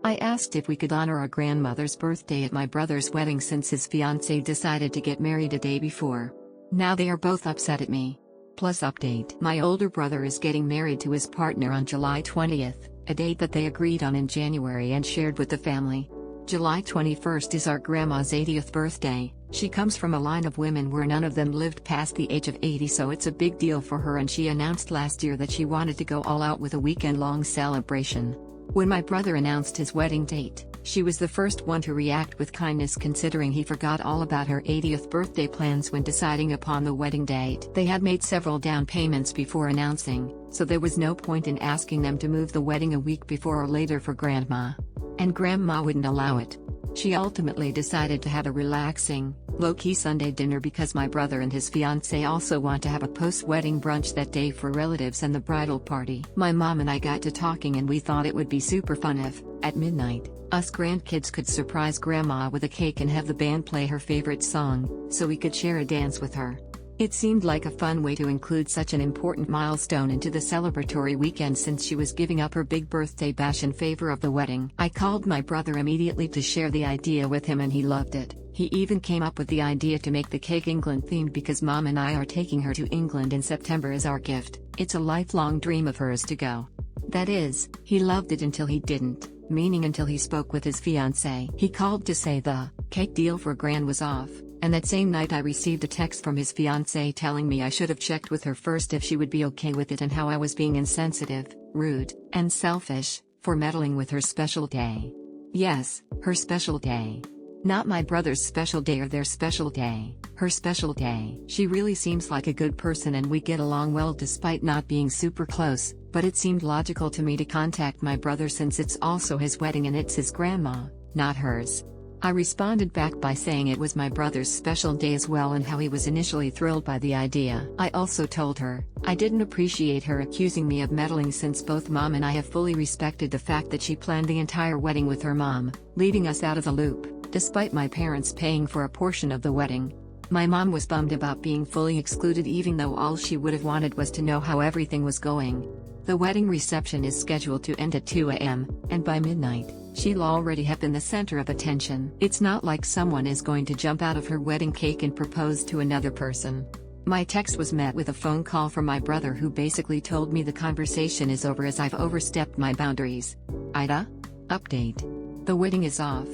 I asked if we could honor our grandmother's birthday at my brother's wedding since his fiancée decided to get married a day before. Now they are both upset at me. Plus update: my older brother is getting married to his partner on July 20th, a date that they agreed on in January and shared with the family. July 21st is our grandma's 80th birthday. She comes from a line of women where none of them lived past the age of 80, so it's a big deal for her, and she announced last year that she wanted to go all out with a weekend-long celebration. When my brother announced his wedding date, she was the first one to react with kindness, considering he forgot all about her 80th birthday plans when deciding upon the wedding date. They had made several down payments before announcing, so there was no point in asking them to move the wedding a week before or later for Grandma. And Grandma wouldn't allow it. She ultimately decided to have a relaxing, low-key Sunday dinner because my brother and his fiancée also want to have a post-wedding brunch that day for relatives and the bridal party. My mom and I got to talking and we thought it would be super fun if, at midnight, us grandkids could surprise Grandma with a cake and have the band play her favorite song, so we could share a dance with her. It seemed like a fun way to include such an important milestone into the celebratory weekend since she was giving up her big birthday bash in favor of the wedding. I called my brother immediately to share the idea with him and he loved it. He even came up with the idea to make the cake England themed because Mom and I are taking her to England in September as our gift. It's a lifelong dream of hers to go. That is, he loved it until he didn't, meaning until he spoke with his fiancée. He called to say the cake deal for Gran was off. And that same night I received a text from his fiancée telling me I should have checked with her first if she would be okay with it and how I was being insensitive, rude, and selfish, for meddling with her special day. Yes, her special day. Not my brother's special day or their special day, her special day. She really seems like a good person and we get along well despite not being super close, but it seemed logical to me to contact my brother since it's also his wedding and it's his grandma, not hers. I responded back by saying it was my brother's special day as well and how he was initially thrilled by the idea. I also told her I didn't appreciate her accusing me of meddling since both Mom and I have fully respected the fact that she planned the entire wedding with her mom, leaving us out of the loop, despite my parents paying for a portion of the wedding. My mom was bummed about being fully excluded even though all she would have wanted was to know how everything was going. The wedding reception is scheduled to end at 2 a.m., and by midnight, she'll already have been the center of attention. It's not like someone is going to jump out of her wedding cake and propose to another person. My text was met with a phone call from my brother who basically told me the conversation is over as I've overstepped my boundaries. Ida? Update. The wedding is off.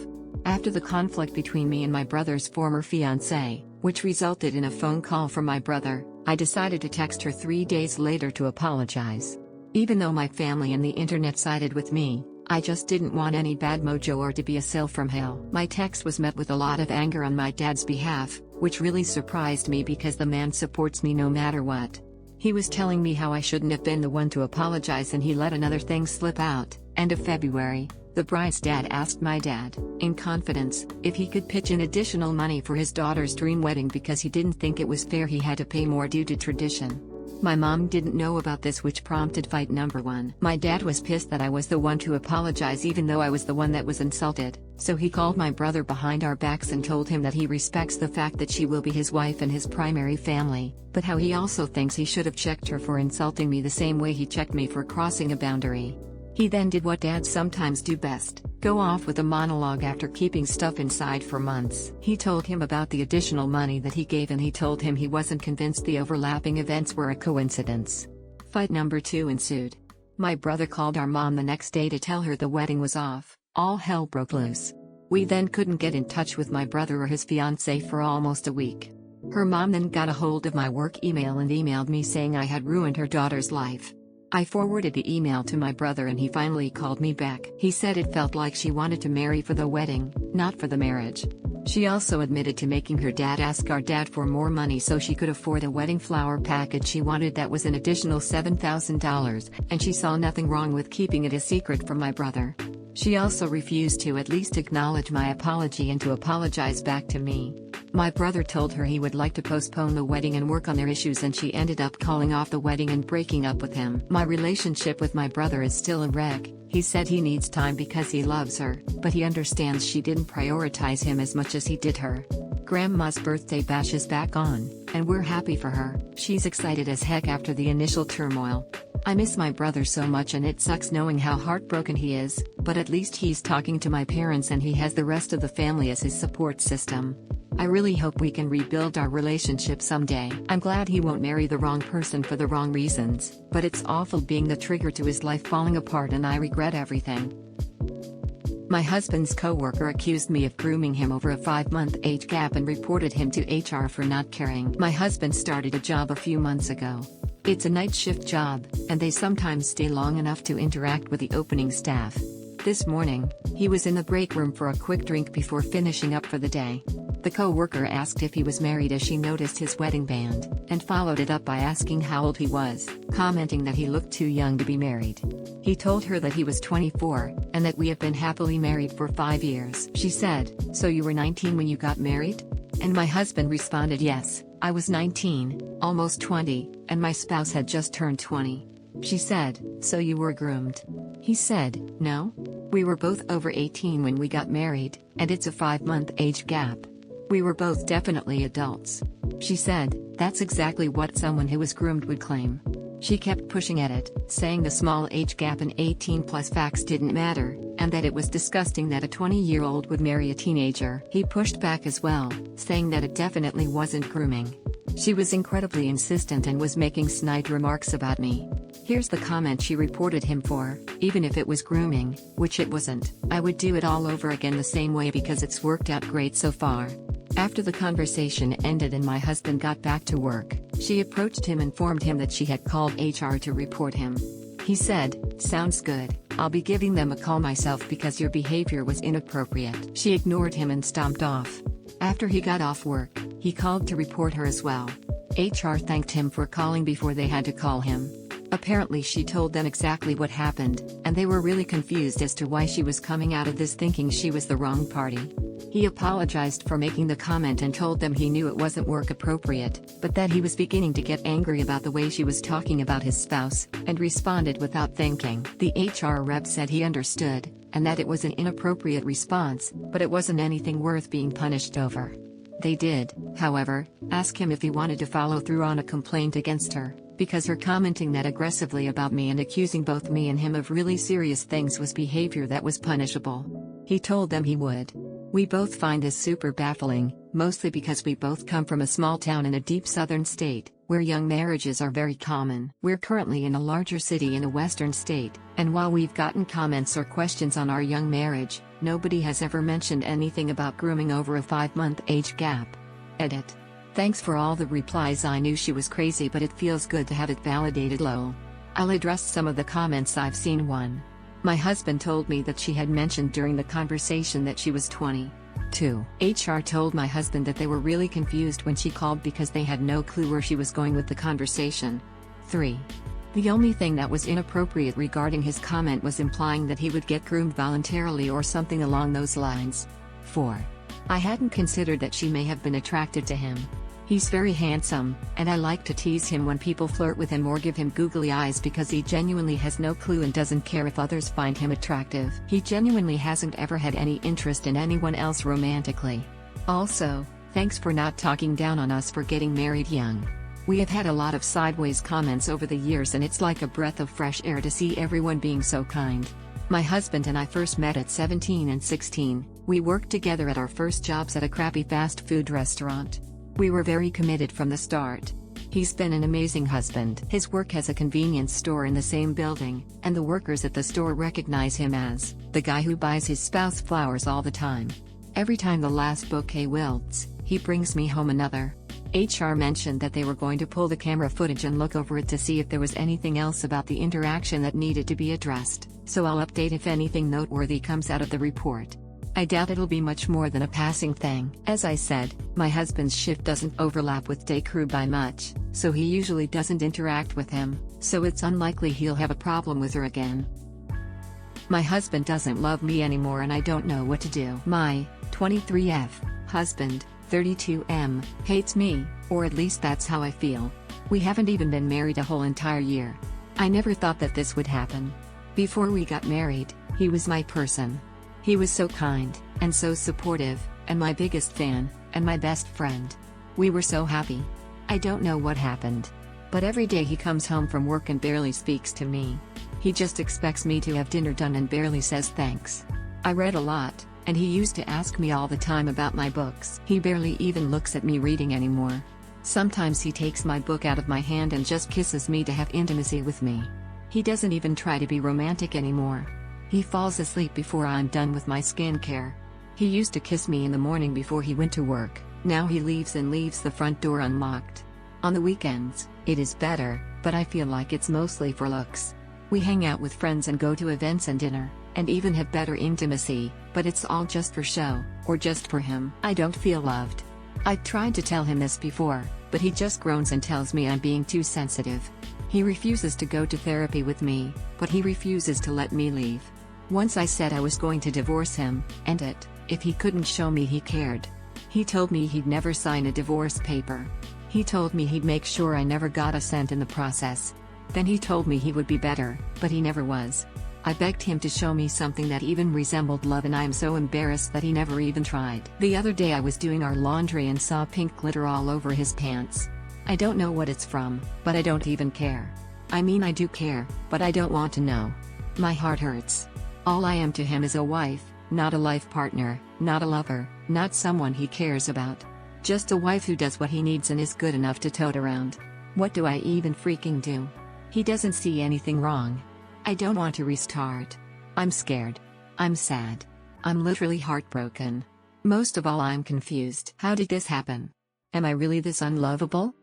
After the conflict between me and my brother's former fiancée, which resulted in a phone call from my brother, I decided to text her 3 days later to apologize. Even though my family and the internet sided with me, I just didn't want any bad mojo or to be a sail from hell. My text was met with a lot of anger on my dad's behalf, which really surprised me because the man supports me no matter what. He was telling me how I shouldn't have been the one to apologize and he let another thing slip out. End of February, the bride's dad asked my dad, in confidence, if he could pitch in additional money for his daughter's dream wedding because he didn't think it was fair he had to pay more due to tradition. My mom didn't know about this, which prompted fight number 1. My dad was pissed that I was the one to apologize even though I was the one that was insulted, so he called my brother behind our backs and told him that he respects the fact that she will be his wife and his primary family, but how he also thinks he should have checked her for insulting me the same way he checked me for crossing a boundary. He then did what dads sometimes do best, go off with a monologue after keeping stuff inside for months. He told him about the additional money that he gave and he told him he wasn't convinced the overlapping events were a coincidence. Fight number 2 ensued. My brother called our mom the next day to tell her the wedding was off. All hell broke loose. We then couldn't get in touch with my brother or his fiancée for almost a week. Her mom then got a hold of my work email and emailed me saying I had ruined her daughter's life. I forwarded the email to my brother and he finally called me back. He said it felt like she wanted to marry for the wedding, not for the marriage. She also admitted to making her dad ask our dad for more money so she could afford a wedding flower package she wanted that was an additional $7,000, and she saw nothing wrong with keeping it a secret from my brother. She also refused to at least acknowledge my apology and to apologize back to me. My brother told her he would like to postpone the wedding and work on their issues, and she ended up calling off the wedding and breaking up with him. My relationship with my brother is still a wreck. He said he needs time because he loves her, but he understands she didn't prioritize him as much as he did her. Grandma's birthday bash is back on, and we're happy for her. She's excited as heck after the initial turmoil. I miss my brother so much and it sucks knowing how heartbroken he is, but at least he's talking to my parents and he has the rest of the family as his support system. I really hope we can rebuild our relationship someday. I'm glad he won't marry the wrong person for the wrong reasons, but it's awful being the trigger to his life falling apart and I regret everything. My husband's coworker accused me of grooming him over a 5-month age gap and reported him to HR for not caring. My husband started a job a few months ago. It's a night shift job, and they sometimes stay long enough to interact with the opening staff. This morning, he was in the break room for a quick drink before finishing up for the day. The co-worker asked if he was married as she noticed his wedding band, and followed it up by asking how old he was, commenting that he looked too young to be married. He told her that he was 24, and that we have been happily married for 5 years. She said, "So you were 19 when you got married?" And my husband responded, "Yes, I was 19, almost 20, and my spouse had just turned 20. She said, "So you were groomed?" He said, "No. We were both over 18 when we got married, and it's a 5-month age gap. We were both definitely adults." She said, "That's exactly what someone who was groomed would claim." She kept pushing at it, saying the small age gap and 18+ facts didn't matter, and that it was disgusting that a 20-year-old would marry a teenager. He pushed back as well, saying that it definitely wasn't grooming. She was incredibly insistent and was making snide remarks about me. Here's the comment she reported him for: "Even if it was grooming, which it wasn't, I would do it all over again the same way because it's worked out great so far." After the conversation ended and my husband got back to work, she approached him and informed him that she had called HR to report him. He said, "Sounds good, I'll be giving them a call myself because your behavior was inappropriate." She ignored him and stomped off. After he got off work, he called to report her as well. HR thanked him for calling before they had to call him. Apparently she told them exactly what happened, and they were really confused as to why she was coming out of this thinking she was the wrong party. He apologized for making the comment and told them he knew it wasn't work appropriate, but that he was beginning to get angry about the way she was talking about his spouse, and responded without thinking. The HR rep said he understood, and that it was an inappropriate response, but it wasn't anything worth being punished over. They did, however, ask him if he wanted to follow through on a complaint against her, because her commenting that aggressively about me and accusing both me and him of really serious things was behavior that was punishable. He told them he would. We both find this super baffling, mostly because we both come from a small town in a deep southern state, where young marriages are very common. We're currently in a larger city in a western state, and while we've gotten comments or questions on our young marriage, nobody has ever mentioned anything about grooming over a 5-month age gap. Edit. Thanks for all the replies. I knew she was crazy, but it feels good to have it validated. Lol. I'll address some of the comments I've seen. 1. My husband told me that she had mentioned during the conversation that she was 20. 2. HR told my husband that they were really confused when she called because they had no clue where she was going with the conversation. 3. The only thing that was inappropriate regarding his comment was implying that he would get groomed voluntarily or something along those lines. 4. I hadn't considered that she may have been attracted to him. He's very handsome, and I like to tease him when people flirt with him or give him googly eyes because he genuinely has no clue and doesn't care if others find him attractive. He genuinely hasn't ever had any interest in anyone else romantically. Also, thanks for not talking down on us for getting married young. We have had a lot of sideways comments over the years and it's like a breath of fresh air to see everyone being so kind. My husband and I first met at 17 and 16, we worked together at our first jobs at a crappy fast food restaurant. We were very committed from the start. He's been an amazing husband. His work has a convenience store in the same building, and the workers at the store recognize him as the guy who buys his spouse flowers all the time. Every time the last bouquet wilts, he brings me home another. HR mentioned that they were going to pull the camera footage and look over it to see if there was anything else about the interaction that needed to be addressed, so I'll update if anything noteworthy comes out of the report. I doubt it'll be much more than a passing thing. As I said, my husband's shift doesn't overlap with day crew by much, so he usually doesn't interact with him, so it's unlikely he'll have a problem with her again. My husband doesn't love me anymore and I don't know what to do. My 23F husband, 32M, hates me, or at least that's how I feel. We haven't even been married a whole entire year. I never thought that this would happen. Before we got married, he was my person. He was so kind, and so supportive, and my biggest fan, and my best friend. We were so happy. I don't know what happened. But every day he comes home from work and barely speaks to me. He just expects me to have dinner done and barely says thanks. I read a lot, and he used to ask me all the time about my books. He barely even looks at me reading anymore. Sometimes he takes my book out of my hand and just kisses me to have intimacy with me. He doesn't even try to be romantic anymore. He falls asleep before I'm done with my skincare. He used to kiss me in the morning before he went to work. Now he leaves the front door unlocked. On the weekends, it is better, but I feel like it's mostly for looks. We hang out with friends and go to events and dinner, and even have better intimacy, but it's all just for show, or just for him. I don't feel loved. I tried to tell him this before, but he just groans and tells me I'm being too sensitive. He refuses to go to therapy with me, but he refuses to let me leave. Once I said I was going to divorce him, and if he couldn't show me he cared. He told me he'd never sign a divorce paper. He told me he'd make sure I never got a cent in the process. Then he told me he would be better, but he never was. I begged him to show me something that even resembled love, and I am so embarrassed that he never even tried. The other day I was doing our laundry and saw pink glitter all over his pants. I don't know what it's from, but I don't even care. I mean, I do care, but I don't want to know. My heart hurts. All I am to him is a wife, not a life partner, not a lover, not someone he cares about. Just a wife who does what he needs and is good enough to tote around. What do I even freaking do? He doesn't see anything wrong. I don't want to restart. I'm scared. I'm sad. I'm literally heartbroken. Most of all, I'm confused. How did this happen? Am I really this unlovable?